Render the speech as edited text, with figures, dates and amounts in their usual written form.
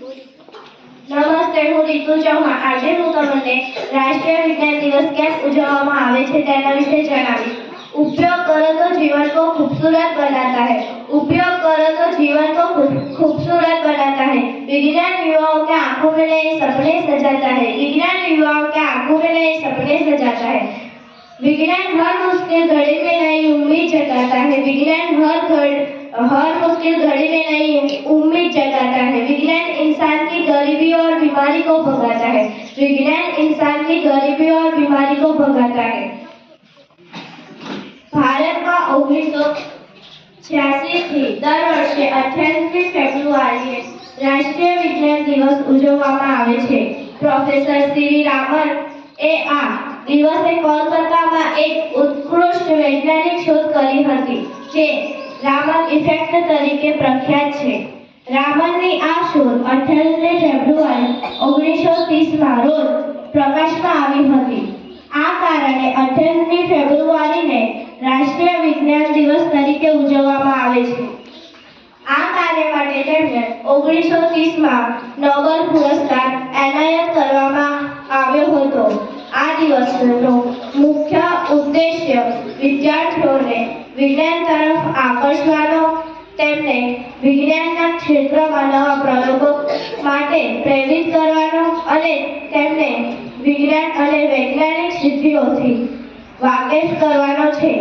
નમસ્તે, હું રીતુ ચૌહાણ. આજે હું તમને રાષ્ટ્રીય વિજ્ઞાન દિવસ કેમ ઉજવવામાં આવે છે તેના વિશે જણાવીશ. उपयोग करो तो जीवन को खूबसूरत बनाता है. उपयोग करो तो जीवन को खूबसूरत बनाता है. विज्ञान युवाओं के आंखों में नए सपने सजाता है. विज्ञान युवाओं के आंखों में नए सपने सजाता है. विज्ञान हर मुश्किल घड़ी में नई उम्मीद जगाता है. विज्ञान हर मुश्किल घड़ी में नई उम्मीद जगाता है. विज्ञान इंसान की गरीबी और बीमारी को भगाता है. विज्ञान इंसान की गरीबी और बीमारी को भगाता है. भारत में 1986 થી દર વર્ષે 28 ફેબ્રુઆરીએ રાષ્ટ્રીય વિજ્ઞાન દિવસ ઉજવવામાં આવે છે. પ્રોફેસર સીવી રામન એ આ દિવસે કોલકાતામાં એક ઉત્કૃષ્ટ વૈજ્ઞાનિક શોધ કરી હતી જે રામન ઇફેક્ટ તરીકે પ્રખ્યાત છે. રામનની આ શોધ 28 ફેબ્રુઆરી 1930માં રોજ પ્રકાશમાં આવી હતી. આ કારણે 28 ફેબ્રુઆરીને રાષ્ટ્રીય વિજ્ઞાન દિવસ તરીકે ઉજવવામાં આવે છે. આ કાર્ય માટે તેમને 1930માં નોબેલ પુરસ્કાર એનાયત કરવામાં આવ્યો હતો. આ દિવસનો મુખ્ય ઉદ્દેશ્ય વિદ્યાર્થીઓને વિજ્ઞાન તરફ આકર્ષવાનો, તેમને વિજ્ઞાનના ક્ષેત્રમાં નવા પ્રયોગો માટે પ્રેરિત કરવાનો અને તેમને વિજ્ઞાન અને વૈજ્ઞાનિક સિદ્ધિઓથી વાકેફ કરવાનો છે.